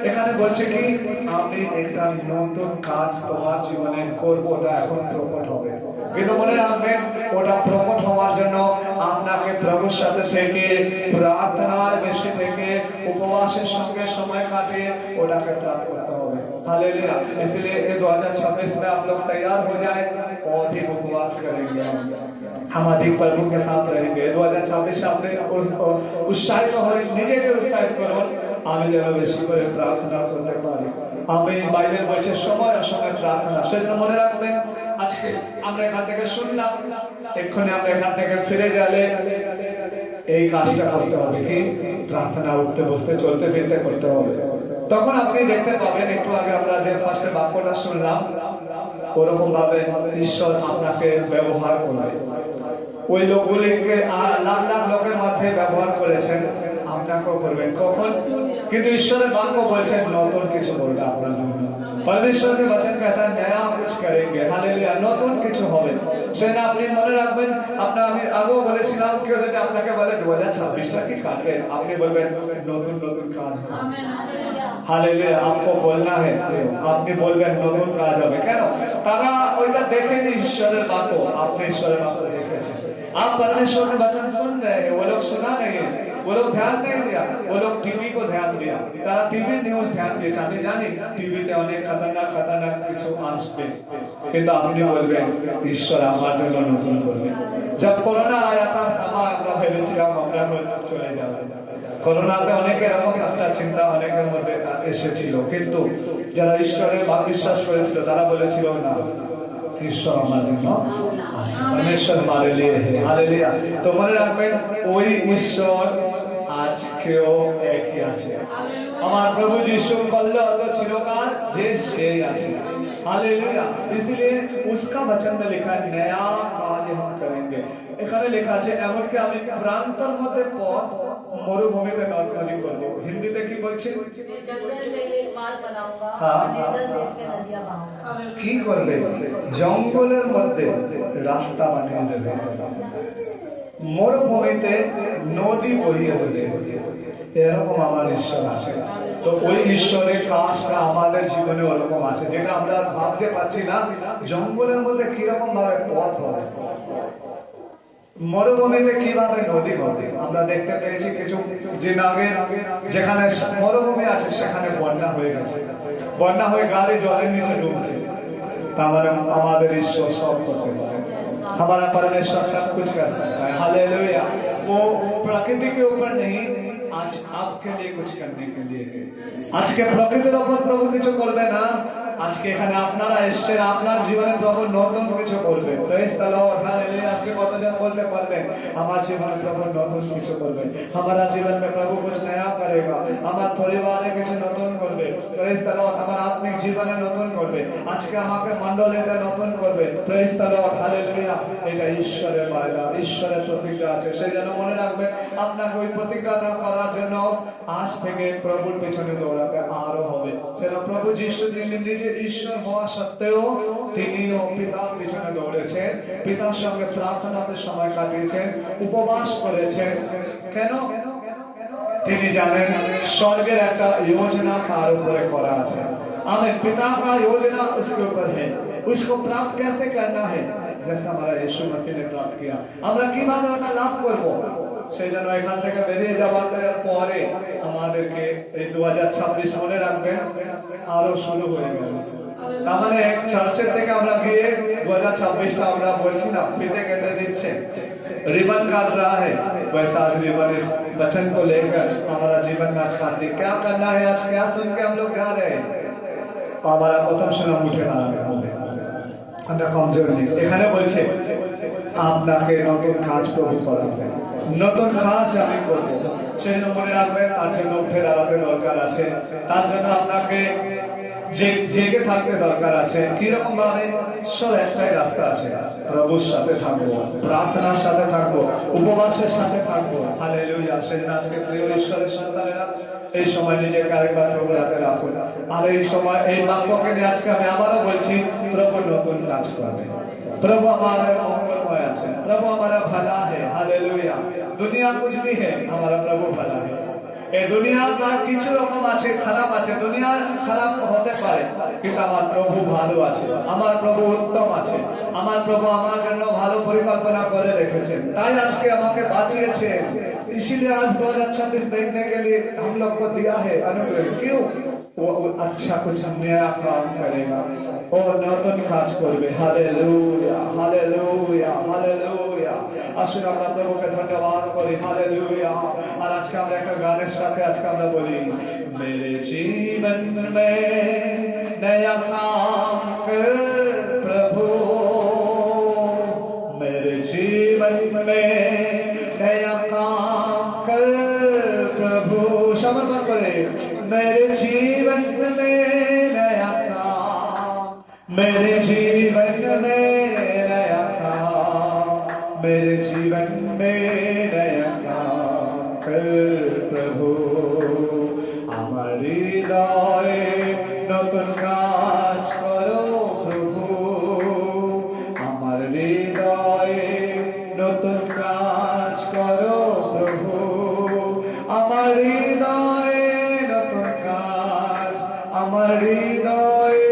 এখানে বলছে কি আমি একটা নতুন কাজ তোমার জীবনে করব, ওটা এখন প্রকট হবে। কিন্তু মনে রাখবেন ওটা প্রকট হওয়ার জন্য আপনাকে প্রভুর সাথে থেকে প্রার্থনায় বেশি থেকে উপবাসের সঙ্গে সময় কাটিয়ে ওটাকে প্রাপ্ত করতে হবে। हालेलुया। इसलिए 2026 में आप लोग तैयार हो जाए और अधिक उपवास करेंगे, हम अधिक प्रभु के साथ रहेंगे। 2026 আপনি উৎসাহিত হয়ে নিজেকে উৎসাহিত করুন, আমি যেন বেশি করে প্রার্থনা করতে পারি। আমি বাইবেল বলছে সময় অসময় প্রার্থনা, সেজন্য মনে রাখবেন আজকে আমরা এখান থেকে শুনলাম, এক্ষুনি আমরা এখান থেকে ফিরে গেলে এই কাজটা করতে হবে কি প্রার্থনা উঠতে বসতে চলতে ফিরতে করতে হবে। তখন আপনি দেখতে পাবেন একটু আগে আমরা যে ফার্স্টে বাক্যটা শুনলাম ওরকম ভাবে ঈশ্বর আপনাকে ব্যবহার করবে। ওই লোকগুলিকে লাখ লাখ লোকের মধ্যে ব্যবহার করেছেন, আপনাকেও করবেন। কখন? কিন্তু ঈশ্বরের বাক্য বলছেন নতুন কিছু বলবে আপনার জন্য। परमेश्वर के वचन कहता है नया कुछ करेंगे, हालेलुया, নতুন কিছু হবে। সেটা আপনি মনে রাখবেন। আপনি আমি আগেও বলেছিলাম কেউ যদি আপনাকে বলে 2026টা কি কাটবে, আপনি বলবেন নতুন নতুন কাজ হবে। Amen, hallelujah. आपको बोलना है, আপনি বলবেন নতুন কাজ হবে। কেন? তারা ওইটা দেখেনি ঈশ্বরের বাক্য, আপনি ঈশ্বরের বাক্য দেখেছেন। आप परमेश्वर के वचन सुन रहे हैं, वो लोग सुना नहीं है, वो लोग ध्यान नहीं दिया, वो लोग टीवी को ध्यान दिया, তারা টিভি নিউজ ধ্যান দিয়েছে। আমি জানি টিভিতে অনেক খতরনাক খতরনাক কিছু আসবে, কিন্তু আপনি বলবেন ঈশ্বর আমার জন্য নতুন করবেন। जब कोरोना आया था আমরা ভেবেছিলাম আমরা চলে যাব। করোনাতে অনেকের এরকম একটা চিন্তা অনেকের মধ্যে এসেছিল, কিন্তু যারা ঈশ্বরে বিশ্বাস করেছিল তারা বলেছিল না, ঈশ্বর আমার জন্য আছে, परमेश्वर हमारे लिए है, हालेलुया। তো মনে রাখবেন ওই ঈশ্বর আজকেও একই আছে। আমার প্রভু যিশু কল্ল চিরকাল যে সেই আছে, हालेलुया। इसलिए उसका वचन में लिखा है नया कार्य हम करेंगे। এখানে লেখা আছে এমনকি আমি প্রান্তর মধ্যে পথ মরুভূমিতে নদ নদী করব। হিন্দিতে কি বলছে? কি করবে? জঙ্গলের মধ্যে রাস্তা বানিয়ে দেবে, মরুভূমিতে নদী বহিয়ে দেবে। এরকম আমার ঈশ্বর আছে। তো ওই ঈশ্বরের কাজটা আমাদের জীবনে ওরকম আছে, যেটা আমরা ভাবতে পারছি না। জঙ্গলের মধ্যে কিরকম ভাবে পথ হবে, মরুভূমিতে কিভাবে নদী হবে। আমরা দেখতে পেয়েছি কিছু দিন আগে যেখানে মরুভূমি আছে সেখানে বন্যা হয়ে গেছে, বন্যা হয়ে গাড়ি জলের নিচে ডুবছে। তার মানে আমাদের ঈশ্বর সব করতে পারে, हमारा परमेश्वर सब कुछ कर सकता है, हालेलुया। वो प्रकृति के ऊपर नहीं, आज आपके लिए कुछ करने के लिए है। आज के প্রকৃতির উপর প্রভু কিছু করবে না, আজকে এখানে আপনারা এসেছেন, আপনার জীবনে প্রভু নতুন কিছু করবে। Praise the lord, hallelujah. আজকে কতজন বলতে পারবেন আমার জীবনে প্রভু নতুন কিছু করবে, हमारा जीवन में प्रभु कुछ नया करेगा, আমার পরিবারে কিছু নতুন করবে। Praise the lord. আমার আত্মিক জীবনে নতুন করবে, আজকে আমাকে মণ্ডলীতে নতুন করবে। Praise the lord, hallelujah. এটা ঈশ্বরের বায়না, ঈশ্বরের প্রতিজ্ঞা আছে। সেই জন্য মনে রাখবেন আপনাকে ওই প্রতিজ্ঞাটা করার জন্য আজ থেকে প্রভুর পেছনে দৌড়াতে আরো হবে। যেন প্রভু যিশু তিনি নিজে ঈশ্বর হওয়া সত্ত্বেও তিনিও পিতার পিছনে দৌড়েছেন, পিতার সঙ্গে প্রার্থনাতে সময় কাটিয়েছেন, উপবাস করেছেন। কেন? তিনি জানেন স্বর্গের একটা योजना তার উপরে করা আছে। आमीन। पिता का योजना उसके ऊपर है, उसको प्राप्त कैसे करना है, जैसे हमारा यीशु मसीह ने प्राप्त किया। আমরা কিভাবে ওটা লাভ করব, সেই জন্য এখান থেকে বেরিয়ে যাওয়ার পরে আমাদেরকে এই 2026 মনে রাখবেন আরো শুরু হয়ে গেল। তার মানে চার্চের থেকে আমরা গিয়ে 2026টা আমরা বলছি না, ফিতে কেটে দিচ্ছে, रिबन काट रहा है, वैसा आज रिबन इस वचन को लेकर हमारा जीवन में आज काट दे। क्या करना है, आज क्या सुन के हम लोग जा रहे हैं, हमारा प्रथम सुना उठे ना বলে আমরা কমজোর নেই। এখানে বলছে আপনাকে নতুন কাজ প্রভু করাবে, নতুন কাজ আমি করব। সেই জন্য মনে রাখবেন তার জন্য উঠে দাঁড়াতে দরকার আছে, তার জন্য আপনাকে জেগে থাকতে দরকার আছে। কিরকম ভাবে? সব একটাই রাস্তা আছে, প্রভুর সাথে থাকবো, প্রার্থনার সাথে থাকবো, উপবাসের সাথে থাকবো, হালেলুয়া। সেজন্য আজকে প্রিয় ঈশ্বরের সন্তানেরা এই সময় নিজেকে আরেকবার প্রভুর হাতে রাখুন। আর এই সময় এই বাক্যকে নিয়ে আজকে আমি আবারও বলছি, প্রভু নতুন কাজ করবে। प्रभु हमारा मंगलमय है, प्रभु हमारा भला है, हालेलुया। दुनिया कुछ भी है, हमारा प्रभु भला है। এই দুনিয়া কিছু রকম আছে, খারাপ আছে, দুনিয়া খারাপ হতে পারে, কিন্তু আমার প্রভু ভালো আছে, আমার প্রভু উত্তম আছে, আমার প্রভু আমার জন্য ভালো পরিকল্পনা করে রেখেছেন, তাই আজকে আমাকে বাঁচিয়েছেন। इसीलिए आज 2026 देखने के लिए हम लोग को दिया है अनुग्रह। क्यों? वो अच्छा कुछ नया काम करेगा, और नूतन কাজ করবে। Hallelujah hallelujah hallelujah. আসুন আমরা প্রভুকে ধন্যবাদ করি। हालेलुया। আর আজকে আমরা একটা গানের সাথে আজকে আমরা বলি, मेरे जीवन में नया काम कर प्रभु, मेरे जीवन में नया काम कर प्रभु। समर्पण करे, मेरे जीवन में नया काम, मेरे जीवन में नया काम, मेरे जीवन में नया काम कर प्रभु। আমার হৃদয়ে নতুন কাজ করো প্রভু, আমার হৃদয়ে নতুন কাজ করো প্রভু, আমার হৃদয়ে নতুন কাজ, আমার হৃদয়ে